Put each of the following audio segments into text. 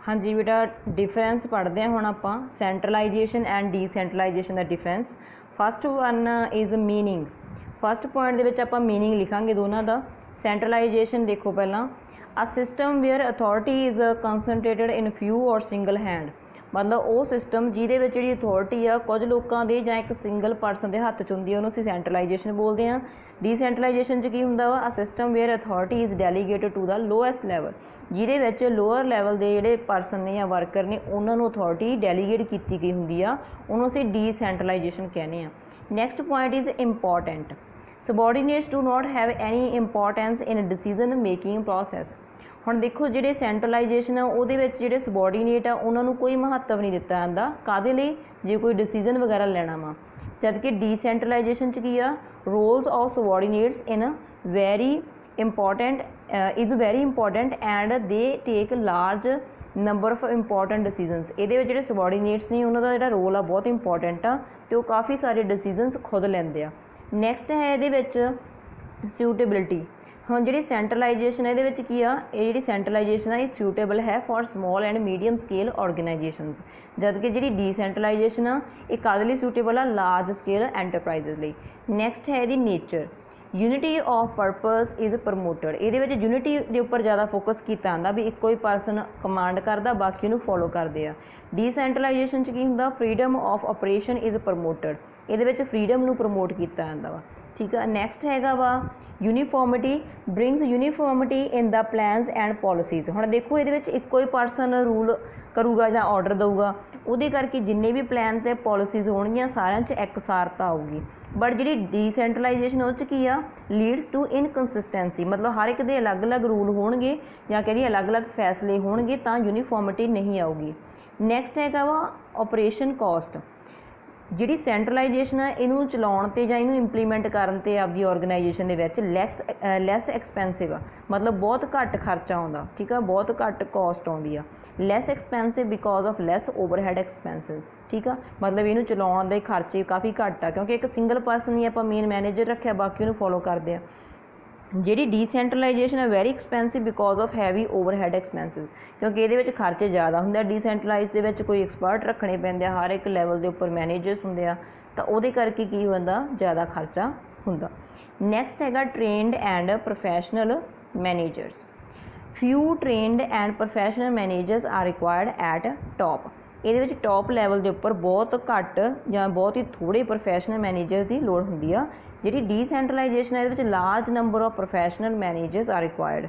हाँ जी बेटा, डिफरेंस पढ़ते हैं हुण आपां सैंट्रलाइजेशन एंड डीसैंट्रलाइजेशन का difference. First one is meaning. First point दे विच आपां मीनिंग लिखांगे दोनों का। सैंट्रलाइजेशन देखो पहला, a system where authority is concentrated in few और सिंगल हैंड, मतलब वो सिस्टम जिहदे विच जिहड़ी अथॉरिटी आ कुछ लोगों के जां एक सिंगल परसन के हत्थ च हुंदी है, उहनूं असीं सैंट्रलाइजेशन बोलते हैं। डीसैंट्रलाइजेशन च की हुंदा वा, a system where authority is delegated to the lowest level, जिहदे विच लोअर लैवल के जिहड़े परसन ने या वर्कर ने उन्हां नूं अथॉरिटी डेलीगेट कीती गई हुंदी आ, उहनूं असीं डीसैंट्रलाइजेशन कहने आ। Next point is important. Subordinates do not have any importance in decision making process. हुण देखो जिहड़े सैंट्रलाइजेशन आ उहदे विच जिहड़े सबॉर्डीनेट आ उन्हां नूं कोई महत्व नहीं दिता जांदा, काहदे लई, जे कोई डिसीजन वगैरह लैना वा। जबकि डीसैंट्रलाइजेशन च की आ, roles of subordinates in very important is very important and they take large number of important decisions. ये जिहड़े सबॉर्डीनेट्स ने उन्होंने जिहड़ा रोल आ बहुत इंपॉर्टेंट आ, तो वो काफ़ी सारे डिसीजनस खुद लैंदे आ। नैक्सट है ये विच सूटेबिलिटी। हाँ जी सैंट्रलाइजेशन ये की आ, ये जी सैंट्रलाइजेशन है सूटेबल है for small and medium scale organisations, जबकि जी डीसैंट्रलाइजेशन आ ये काहदे लई सूटेबल आ, लार्ज स्केल एंटरप्राइजेज लई। नैक्सट है ये nature. Unity of purpose is promoted. ये यूनिटी के उपर ज़्यादा फोकस किया जाता भी एक ही परसन कमांड करता, बाकी उन्होंने फॉलो करते हैं। डीसैंट्रलाइजेशन की होंगे freedom of operation is promoted, ये फ्रीडम नूं प्रमोट किया जाता वा। ठीक है। नैक्सट हैगा वा uniformity brings uniformity in the plans and policies. हुण देखो ये एक ही परसन रूल करूगा या ऑर्डर दूगा, उहदे करके जिन्ने भी प्लैन ते पॉलिसीज़ होणगियां सारिਆਂ 'ਚ एकसारता आऊगी। बट जी डीसैंट्रलाइजेशन उस की आ लीड्स टू इनकंसिस्टेंसी, मतलब हर एक दे अलग अलग रूल होणगे या कह अलग अलग फैसले होणगे तां यूनीफॉर्मिटी नहीं आऊगी। नैक्सट हैगा वा ऑपरेशन कॉस्ट। जिहड़ी सैंट्रलाइजेशन है इनू चलाउण ते जां इनू इंप्लीमेंट करन ते आपदी ऑर्गेनाइजेशन दे विच लैस एक्सपेंसिव आ, मतलब बहुत घट खर्चा आउंदा। ठीक है, बहुत घट कॉस्ट आउंदी आ। Less expensive because of less overhead expensive. ठीक है, मतलब इनू चलाउण दे खर्चे काफ़ी घट आ, क्योंकि एक सिंगल परसन ही आपां मेन मैनेजर रखिया, बाकी उन्हें फॉलो करते हैं। जी डीसैंट्रलाइजेशन है very expensive because of heavy overhead expensive, क्योंकि ये खर्चे ज़्यादा होंगे। डीसैंट्रलाइज के कोई एक्सपर्ट रखने पैंदे, हर एक लैवल के उपर मैनेजर्स होंगे, तो वो करके की होंदा ज़्यादा खर्चा होंदा। नैक्सट हैगा trained and professional managers. Few trained and professional managers are required at top. ये टॉप लैवल के उपर बहुत घट या बहुत ही थोड़े प्रोफैशनल मैनेजर की लोड़ होंदी आ। जी डीसैंट्रलाइजेशन है ये large number of professional managers are required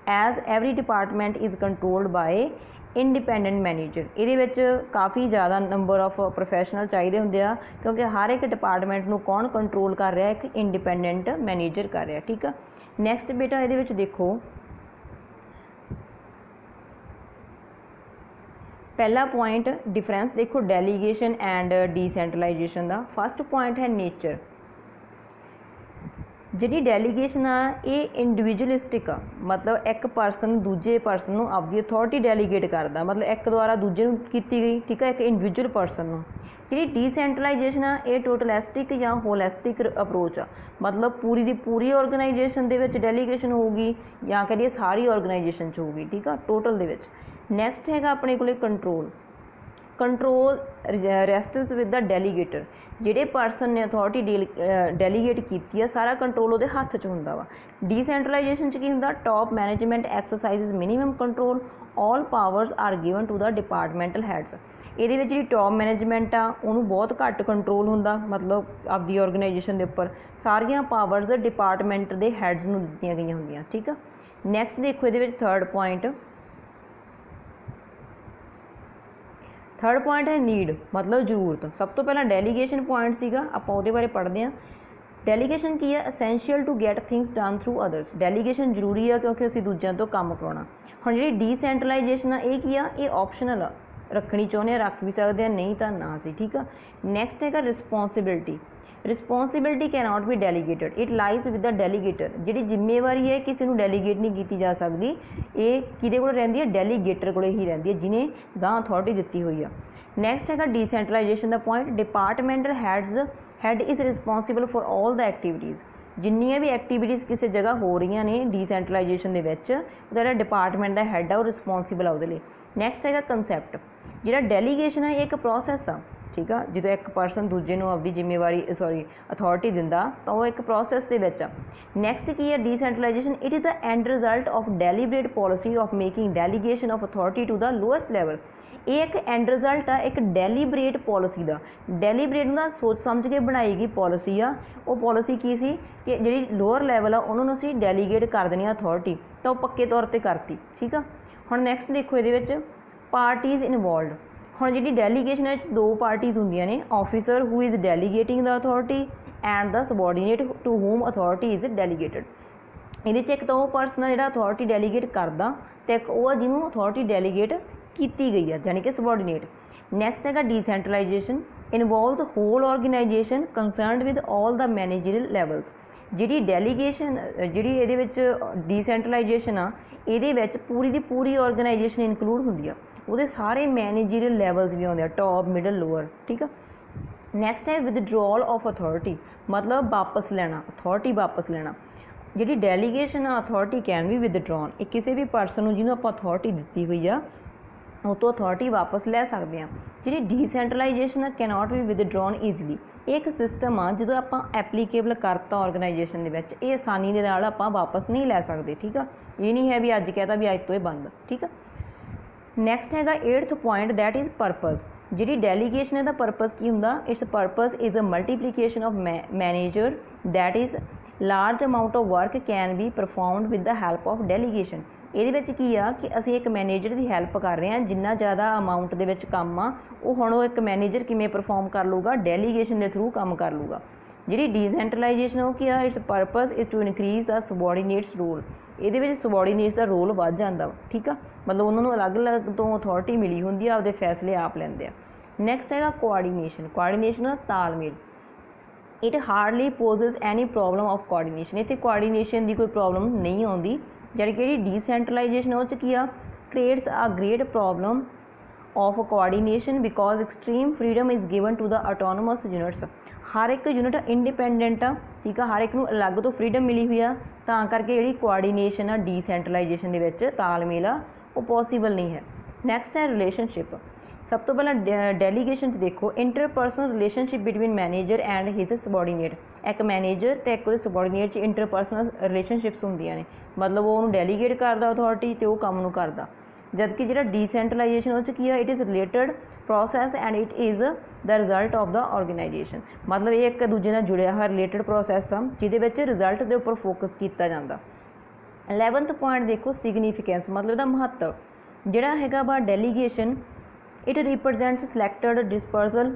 as every department is controlled by independent manager. ये काफ़ी ज़्यादा नंबर ऑफ प्रोफैशनल चाहिए होंगे आ, क्योंकि हर एक डिपार्टमेंट को कौन कंट्रोल कर रहा है, एक इंडिपेंडेंट मैनेजर कर रहा है। ठीक है। नैक्सट बेटा ये देखो पहला पॉइंट डिफरेंस देखो डेलीगेशन एंड डीसैंट्रलाइजेशन का। फस्ट पॉइंट है नेचर। जी डेलीगेशन आ ये इंडिविजुअलिस्टिक आ, मतलब एक परसन दूजे परसन को आपकी अथॉरिटी डेलीगेट करता, मतलब एक द्वारा दूजे की गई। ठीक है, एक इंडिविजुअल परसन को। जी डीसैंट्रलाइजेशन आ ये टोटलिस्टिक या होलिस्टिक अप्रोच आ, मतलब पूरी की पूरी ऑर्गेनाइजेशन दे विच डेलीगेशन होगी या कहिए सारी ऑर्गेनाइजेशन च होगी। ठीक है, टोटल दे विच। नैक्सट हैगा अपने को control. Control rests with the delegator, जिहड़े परसन ने अथॉरिटी डेलीगेट की सारा कंट्रोल वो हत्थ च हुंदा वा। डीसैंट्रलाइजेशन की हुंदा top management exercise minimum control, all powers are given to the departmental heads. ये जी टॉप मैनेजमेंट आ उन्होंने बहुत घट कंट्रोल होंदा, मतलब आपकी ऑर्गेनाइजेशन के उपर सारिया पावर्स डिपार्टमेंट के हैड्स नूं दित्तियां गईयां हुंदियां। ठीक है। नैक्सट देखो ये थर्ड पॉइंट। थर्ड पॉइंट है नीड, मतलब जरूरत। सब तो पहला डेलीगेशन पॉइंट सीगा, आपां उहदे बारे पढ़ते हैं। डेलीगेशन की है essential to get things done through others. Delegation जरूरी है क्योंकि असीं दूजिਆਂ तो काम करवाना। हुण जिहड़ी डीसैंट्रलाइजेशन है ये की आ ये ऑप्शनल आ, रखनी चाहुंदे रख भी सकते हैं, नहीं तो ना सी। ठीक है। नैक्सट हैगा responsibility. Responsibility can not be delegated, it lies with the delegator. जी जिम्मेवारी है किसी को डेलीगेट नहीं की जा सकती, ये किहदे कोल रहिंदी है, डेलीगेटर कोल ही रहिंदी है जिन्हें गां अथॉरिटी दित्ती हुई है। नैक्सट हैगा डीसैंट्रलाइजेशन का point departmental had is responsible for all the activities. ਜਿੰਨੀਆਂ ਵੀ ਐਕਟੀਵਿਟੀਜ਼ ਕਿਸੇ ਜਗ੍ਹਾ ਹੋ ਰਹੀਆਂ ਨੇ ਡੀਸੈਂਟਰਲਾਈਜੇਸ਼ਨ ਦੇ ਵਿੱਚ, ਉਹਦਾ ਜਿਹੜਾ ਡਿਪਾਰਟਮੈਂਟ ਦਾ ਹੈੱਡ ਆ ਉਹ ਰਿਸਪੌਂਸੀਬਲ ਆ ਉਹਦੇ ਲਈ। ਨੈਕਸਟ ਹੈਗਾ ਕੰਸੈਪਟ। ਜਿਹੜਾ ਡੈਲੀਗੇਸ਼ਨ ਹੈ ਇਹ ਇੱਕ ਪ੍ਰੋਸੈਸ ਆ, ਠੀਕ ਆ। ਜਦੋਂ ਇੱਕ ਪਰਸਨ ਦੂਜੇ ਨੂੰ ਆਪਦੀ ਜ਼ਿੰਮੇਵਾਰੀ ਅਥਾਰਟੀ ਦਿੰਦਾ ਤਾਂ ਉਹ ਇੱਕ ਪ੍ਰੋਸੈਸ ਦੇ ਵਿੱਚ ਆ। ਨੈਕਸਟ ਕੀ ਹੈ decentralisation, it is the end result of deliberate policy of making delegation of authority to the lowest level. ਇਹ ਇੱਕ ਐਂਡ ਰਿਜ਼ਲਟ ਆ ਇੱਕ ਡੈਲੀਬਰੇਟ ਪੋਲਿਸੀ ਦਾ। ਡੈਲੀਬਰੇਟ ਨਾਲ ਸੋਚ ਸਮਝ ਕੇ ਬਣਾਈ ਗਈ ਪੋਲਿਸੀ ਆ। ਉਹ ਪੋਲਿਸੀ ਕੀ ਸੀ ਕਿ ਜਿਹੜੀ ਲੋਅਰ ਲੈਵਲ ਆ ਉਹਨਾਂ ਨੂੰ ਅਸੀਂ ਡੈਲੀਗੇਟ ਕਰ ਦੇਣੀ ਆ ਅਥਾਰਟੀ, ਤਾਂ ਉਹ ਪੱਕੇ ਤੌਰ 'ਤੇ ਕਰਤੀ, ਠੀਕ ਆ। ਹੁਣ ਨੈਕਸਟ ਦੇਖੋ ਇਹਦੇ ਵਿੱਚ ਪਾਰਟੀਜ਼ ਇਨਵੋਲਵਡ। ਹੁਣ ਜਿਹੜੀ ਡੈਲੀਗੇਸ਼ਨ ਵਿੱਚ ਦੋ ਪਾਰਟੀਜ਼ ਹੁੰਦੀਆਂ ਨੇ, officer who is delegating the authority and the subordinate to whom authority is delegated. ਇਹਦੇ 'ਚ ਇੱਕ ਤਾਂ ਉਹ ਪਰਸਨ ਆ ਜਿਹੜਾ ਅਥਾਰਟੀ ਡੈਲੀਗੇਟ ਕਰਦਾ, ਅਤੇ ਇੱਕ ਉਹ ਆ ਜਿਹਨੂੰ ਅਥਾਰਟੀ ਡੈਲੀਗੇਟ ਕੀਤੀ ਗਈ ਆ, ਯਾਨੀ ਕਿ ਸਬੋਰਡੀਨੇਟ। ਨੈਕਸਟ ਹੈਗਾ decentralisation, involves whole organisation concerned with all the managerial levels. ਜਿਹੜੀ ਡੈਲੀਗੇਸ਼ਨ ਜਿਹੜੀ ਇਹਦੇ ਵਿੱਚ ਡੀਸੈਂਟਰਲਾਈਜੇਸ਼ਨ ਆ, ਇਹਦੇ ਵਿੱਚ ਪੂਰੀ ਦੀ ਪੂਰੀ ਆਰਗੇਨਾਈਜੇਸ਼ਨ ਇਨਕਲੂਡ ਹੁੰਦੀ ਆ, ਉਹਦੇ ਸਾਰੇ ਮੈਨੇਜਰੀਅਲ ਲੈਵਲਸ ਵੀ ਆਉਂਦੇ ਆ, ਟੌਪ ਮਿਡਲ ਲੋਅਰ, ਠੀਕ ਆ। ਨੈਕਸਟ ਹੈ ਵਿਦਡਰੋਅਲ ਆਫ ਅਥਾਰਟੀ, ਮਤਲਬ ਵਾਪਸ ਲੈਣਾ, ਅਥਾਰਟੀ ਵਾਪਸ ਲੈਣਾ। ਜਿਹੜੀ ਡੈਲੀਗੇਸ਼ਨ ਆ ਅਥਾਰਟੀ ਕੈਨ ਵੀ ਵਿਦਡਰੋਨ, ਇਹ ਕਿਸੇ ਵੀ ਪਰਸਨ ਨੂੰ ਜਿਹਨੂੰ ਆਪਾਂ ਅਥਾਰਟੀ ਦਿੱਤੀ ਹੋਈ ਆ ਉਹ ਤੋਂ ਅਥਾਰਟੀ ਵਾਪਸ ਲੈ ਸਕਦੇ ਹਾਂ। ਜਿਹੜੀ ਡੀਸੈਂਟਰਲਾਈਜੇਸ਼ਨ ਆ ਕੈਨੋਟ ਵੀ ਵਿਦਡਰੋਨ ਈਜ਼ੀਲੀ। ਇਹ ਇੱਕ ਸਿਸਟਮ ਆ ਜਦੋਂ ਆਪਾਂ ਐਪਲੀਕੇਬਲ ਕਰਤਾ ਆਰਗੇਨਾਈਜੇਸ਼ਨ ਦੇ ਵਿੱਚ, ਇਹ ਆਸਾਨੀ ਦੇ ਨਾਲ ਆਪਾਂ ਵਾਪਸ ਨਹੀਂ ਲੈ ਸਕਦੇ, ਠੀਕ ਆ। ਇਹ ਨਹੀਂ ਹੈ ਵੀ ਅੱਜ ਕਹਿਤਾ ਵੀ ਅੱਜ ਤੋਂ ਇਹ ਬੰਦ, ਠੀਕ ਆ। ਨੈਕਸਟ ਹੈਗਾ 8th point, that is purpose. ਜਿਹੜੀ ਡੈਲੀਗੇਸ਼ਨ ਦਾ ਪਰਪਸ ਕੀ ਹੁੰਦਾ, its purpose is a multiplication of manager, that is large amount of work can be performed with the help of delegation. ਇਹਦੇ ਵਿੱਚ ਕੀ ਆ ਕਿ ਅਸੀਂ ਇੱਕ ਮੈਨੇਜਰ ਦੀ ਹੈਲਪ ਕਰ ਰਹੇ ਹਾਂ, ਜਿੰਨਾ ਜ਼ਿਆਦਾ ਅਮਾਊਂਟ ਦੇ ਵਿੱਚ ਕੰਮ ਆ ਉਹ ਹੁਣ ਉਹ ਇੱਕ ਮੈਨੇਜਰ ਕਿਵੇਂ ਪਰਫੋਰਮ ਕਰ ਲੂਗਾ, ਡੈਲੀਗੇਸ਼ਨ ਦੇ ਥਰੂ ਕੰਮ ਕਰ ਲੂਗਾ। ਜਿਹੜੀ ਡੀਸੈਂਟਰਲਾਈਜੇਸ਼ਨ ਉਹ ਕੀ ਆ, its purpose is to increase the subordinates role. ਇਹਦੇ ਵਿੱਚ ਸਬੋਰਡੀਨੇਟਸ ਦਾ ਰੋਲ ਵੱਧ ਜਾਂਦਾ, ਠੀਕ ਆ। ਮਤਲਬ ਉਹਨਾਂ ਨੂੰ ਅਲੱਗ-ਅਲੱਗ ਤੋਂ ਅਥਾਰਟੀ ਮਿਲੀ ਹੁੰਦੀ ਆ, ਆਪਦੇ ਫੈਸਲੇ ਆਪ ਲੈਂਦੇ ਆ। ਨੈਕਸਟ ਹੈਗਾ ਕੋਆਰਡੀਨੇਸ਼ਨ। ਕੋਆਰਡੀਨੇਸ਼ਨ ਦਾ ਤਾਲਮੇਲ। It hardly poses any problem of coordination. ਇੱਥੇ ਕੋਆਰਡੀਨੇਸ਼ਨ ਦੀ ਕੋਈ ਪ੍ਰੋਬਲਮ ਨਹੀਂ ਆਉਂਦੀ। ਜਿਹੜੀ ਕਿ ਡੀਸੈਂਟਰਲਾਈਜੇਸ਼ਨ ਉਹ 'ਚ ਕੀ ਆ, creates a great problem of coordination because extreme freedom is given to the autonomous units. ਹਰ ਇੱਕ ਯੂਨਿਟ ਇੰਡੀਪੈਂਡੈਂਟ ਆ, ਠੀਕ ਆ, ਹਰ ਇੱਕ ਨੂੰ ਅਲੱਗ ਤੋਂ ਫਰੀਡਮ ਮਿਲੀ ਹੋਈ ਆ, ਤਾਂ ਕਰਕੇ ਜਿਹੜੀ ਕੋਆਰਡੀਨੇਸ਼ਨ ਆ ਡੀਸੈਂਟਰਲਾਈਜੇਸ਼ਨ ਦੇ ਵਿੱਚ ਤਾਲਮੇਲ ਆ ਉਹ ਪੋਸੀਬਲ ਨਹੀਂ ਹੈ। ਨੈਕਸਟ ਹੈ ਰਿਲੇਸ਼ਨਸ਼ਿਪ। ਸਭ ਤੋਂ ਪਹਿਲਾਂ ਡੈਲੀਗੇਸ਼ਨ 'ਚ ਦੇਖੋ interpersonal relationship between manager and his subordinate. ਇੱਕ ਮੈਨੇਜਰ ਅਤੇ ਇੱਕ ਉਹਦੇ ਸਬੋਰਡੀਨੇਟ 'ਚ ਇੰਟਰਪਰਸਨਲ ਰਿਲੇਸ਼ਨਸ਼ਿਪਸ ਹੁੰਦੀਆਂ ਨੇ, ਮਤਲਬ ਉਹ ਉਹਨੂੰ ਡੈਲੀਗੇਟ ਕਰਦਾ ਅਥਾਰਟੀ ਅਤੇ ਉਹ ਕੰਮ ਨੂੰ ਕਰਦਾ। ਜਦਕਿ ਜਿਹੜਾ ਡੀਸੈਂਟਰਲਾਈਜੇਸ਼ਨ ਉਹ 'ਚ ਕੀ ਆ, it is related process and it is the result of the organisation. ਮਤਲਬ ਇਹ ਇੱਕ ਦੂਜੇ ਨਾਲ ਜੁੜਿਆ ਹੋਇਆ ਰਿਲੇਟਡ ਪ੍ਰੋਸੈਸ ਆ ਜਿਹਦੇ ਵਿੱਚ ਰਿਜ਼ਲਟ ਦੇ ਉੱਪਰ ਫੋਕਸ ਕੀਤਾ ਜਾਂਦਾ। 11th ਪੁਆਇੰਟ ਦੇਖੋ ਸਿਗਨੀਫਿਕੈਂਸ, ਮਤਲਬ ਇਹਦਾ ਮਹੱਤਵ। ਜਿਹੜਾ ਹੈਗਾ ਵਾ delegation, it represents selected dispersal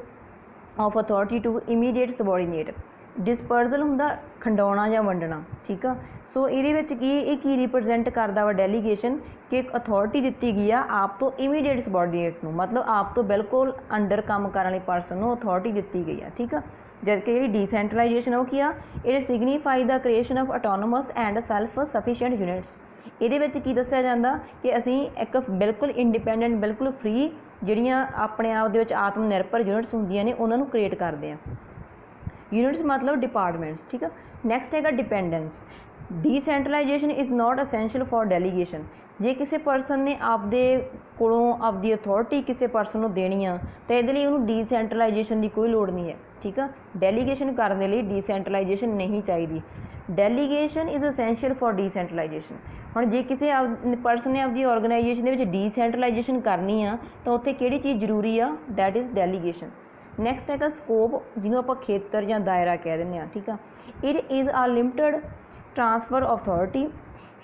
of authority to immediate subordinate. Dispersal ਹੁੰਦਾ ਖੰਡਾਉਣਾ ਜਾਂ ਵੰਡਣਾ, ਠੀਕ ਆ। ਸੋ ਇਹਦੇ ਵਿੱਚ ਇਹ ਕੀ ਰਿਪਰਜੈਂਟ ਕਰਦਾ ਵਾ ਡੈਲੀਗੇਸ਼ਨ, ਕਿ ਇੱਕ ਅਥਾਰਟੀ ਦਿੱਤੀ ਗਈ ਆ ਆਪ ਤੋਂ ਇਮੀਡੀਏਟ ਸਬੋਰਡੀਨੇਟ ਨੂੰ, ਮਤਲਬ ਆਪ ਤੋਂ ਬਿਲਕੁਲ ਅੰਡਰ ਕੰਮ ਕਰਨ ਵਾਲੇ ਪਰਸਨ ਨੂੰ ਅਥਾਰਟੀ ਦਿੱਤੀ ਗਈ ਆ, ਠੀਕ ਆ। ਜਦਕਿ ਜਿਹੜੀ ਡੀਸੈਂਟਰਲਾਈਜੇਸ਼ਨ ਉਹ ਕੀ ਆ, it signify the creation of autonomous and self sufficient units. ਇਹਦੇ ਵਿੱਚ ਕੀ ਦੱਸਿਆ ਜਾਂਦਾ ਕਿ ਅਸੀਂ ਇੱਕ ਬਿਲਕੁਲ ਇੰਡੀਪੈਂਡੈਂਟ, ਬਿਲਕੁਲ ਫਰੀ, ਜਿਹੜੀਆਂ ਆਪਣੇ ਆਪ ਦੇ ਵਿੱਚ ਆਤਮ ਨਿਰਭਰ ਯੂਨਿਟਸ ਹੁੰਦੀਆਂ ਨੇ ਉਹਨਾਂ ਨੂੰ ਕ੍ਰੀਏਟ ਕਰਦੇ ਆ। ਯੂਨਿਟਸ ਮਤਲਬ ਡਿਪਾਰਟਮੈਂਟਸ, ਠੀਕ ਆ। ਨੈਕਸਟ ਹੈਗਾ dependence. Decentralisation is not essential for delegation. ਜੇ ਕਿਸੇ ਪਰਸਨ ਨੇ ਆਪਦੇ ਕੋਲੋਂ ਆਪਦੀ ਅਥਾਰਟੀ ਕਿਸੇ ਪਰਸਨ ਨੂੰ ਦੇਣੀ ਆ ਤਾਂ ਇਹਦੇ ਲਈ ਉਹਨੂੰ ਡੀਸੈਂਟਰਲਾਈਜੇਸ਼ਨ ਦੀ ਕੋਈ ਲੋੜ ਨਹੀਂ ਹੈ, ਠੀਕ ਆ। ਡੈਲੀਗੇਸ਼ਨ ਕਰਨ ਦੇ ਲਈ ਡੀਸੈਂਟਰਲਾਈਜੇਸ਼ਨ ਨਹੀਂ ਚਾਹੀਦੀ। Delegation is essential for decentralisation. ਹੁਣ ਜੇ ਕਿਸੇ ਪਰਸਨ ਨੇ ਆਪਦੀ ਆਰਗੇਨਾਈਜੇਸ਼ਨ ਦੇ ਵਿੱਚ ਡੀਸੈਂਟਰਲਾਈਜੇਸ਼ਨ ਕਰਨੀ ਆ ਤਾਂ ਉੱਥੇ ਕਿਹੜੀ ਚੀਜ਼ ਜ਼ਰੂਰੀ ਆ, ਦੈਟ ਇਜ਼ ਡੈਲੀਗੇਸ਼ਨ। ਨੈਕਸਟ ਹੈਗਾ ਸਕੋਪ, ਜਿਹਨੂੰ ਆਪਾਂ ਖੇਤਰ ਜਾਂ ਦਾਇਰਾ ਕਹਿ ਦਿੰਦੇ ਹਾਂ, ਠੀਕ ਆ। It is a limited transfer of authority,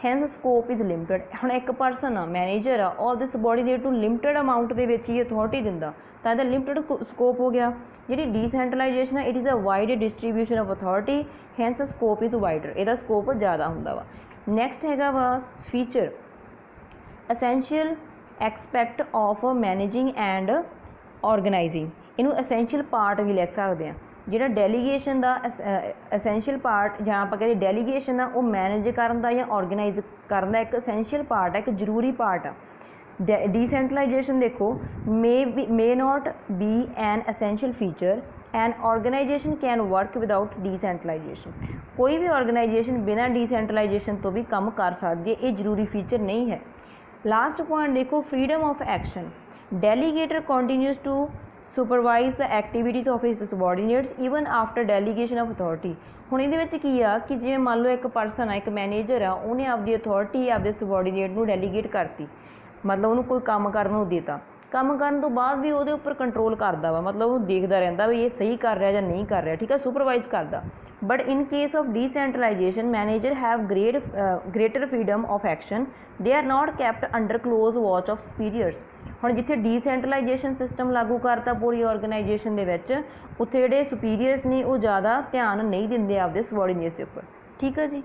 hence scope is limited. ਹੁਣ ਇੱਕ ਪਰਸਨ ਆ, ਮੈਨੇਜਰ ਆ, ਉਹ ਆਪਦੇ ਸਬੋਰਡੀਨੇਟ ਨੂੰ ਲਿਮਟਡ ਅਮਾਊਂਟ ਦੇ ਵਿੱਚ ਹੀ ਅਥਾਰਟੀ ਦਿੰਦਾ, ਤਾਂ ਇਹਦਾ ਲਿਮਟਡ ਸਕੋਪ ਹੋ ਗਿਆ। ਜਿਹੜੀ ਡੀਸੈਂਟਰਲਾਈਜੇਸ਼ਨ ਆ, it is a wide distribution of authority, hence scope is wider. ਇਹਦਾ ਸਕੋਪ ਜ਼ਿਆਦਾ ਹੁੰਦਾ ਵਾ। ਨੈਕਸਟ ਹੈਗਾ ਵਾ feature, essential aspect of managing and organising. ਇਹਨੂੰ ਅਸੈਂਸ਼ੀਅਲ ਪਾਰਟ ਵੀ ਲਿਖ ਸਕਦੇ ਹਾਂ। ਜਿਹੜਾ ਡੈਲੀਗੇਸ਼ਨ ਦਾ ਅਸੈਂਸ਼ੀਅਲ ਪਾਰਟ, ਜਾਂ ਆਪਾਂ ਕਹਿੰਦੇ ਡੈਲੀਗੇਸ਼ਨ ਆ, ਉਹ ਮੈਨੇਜ ਕਰਨ ਦਾ ਜਾਂ ਆਰਗੇਨਾਈਜ਼ ਕਰਨ ਦਾ ਇੱਕ ਅਸੈਂਸ਼ੀਅਲ ਪਾਰਟ ਹੈ, ਇੱਕ ਜ਼ਰੂਰੀ ਪਾਰਟ ਆ। ਡੀਸੈਂਟਰਲਾਈਜੇਸ਼ਨ ਦੇਖੋ, may not be an essential feature an organisation can work without decentralisation, कोई भी ऑर्गेनाइजेशन बिना डिसेंट्रलाइजेशन तो भी काम कर सकती है, ये जरूरी फीचर नहीं है। लास्ट पॉइंट देखो, freedom of action, delegator continues to supervise the activities of his subordinates even after delegation of authority. ਹੁਣ ਇਹਦੇ ਵਿੱਚ ਕੀ ਆ ਕਿ ਜਿਵੇਂ ਮੰਨ ਲਓ ਇੱਕ ਪਰਸਨ ਆ, ਇੱਕ ਮੈਨੇਜਰ ਆ, ਉਹਨੇ ਆਪਦੀ ਅਥਾਰਟੀ ਆਪਦੇ सबॉर्ਡੀਨੇਟ ਨੂੰ ਡੈਲੀਗੇਟ ਕਰਤੀ, ਮਤਲਬ ਉਹਨੂੰ ਕੋਈ ਕੰਮ ਕਰਨ ਨੂੰ ਦੇਤਾ, ਕੰਮ ਕਰਨ ਤੋਂ ਬਾਅਦ ਵੀ ਉਹਦੇ ਉੱਪਰ ਕੰਟਰੋਲ ਕਰਦਾ ਵਾ, ਮਤਲਬ ਉਹ ਦੇਖਦਾ ਰਹਿੰਦਾ ਵੀ ਇਹ ਸਹੀ ਕਰ ਰਿਹਾ ਜਾਂ ਨਹੀਂ ਕਰ ਰਿਹਾ, ਠੀਕ ਹੈ, ਸੁਪਰਵਾਈਜ਼ ਕਰਦਾ। But in case of decentralisation manager have greater freedom of action, they are not kept under close watch of superiors. ਹੁਣ ਜਿੱਥੇ ਡੀਸੈਂਟਰਲਾਈਜੇਸ਼ਨ ਸਿਸਟਮ ਲਾਗੂ ਕਰਤਾ ਪੂਰੀ ਆਰਗੇਨਾਈਜੇਸ਼ਨ ਦੇ ਵਿੱਚ, ਉੱਥੇ ਜਿਹੜੇ ਸੁਪੀਰੀਅਰਸ ਨੇ ਉਹ ਜ਼ਿਆਦਾ ਧਿਆਨ ਨਹੀਂ ਦਿੰਦੇ ਆਪਦੇ ਸਬੋਰਡੀਨੇਟਸ ਦੇ ਉੱਪਰ, ਠੀਕ ਹੈ ਜੀ।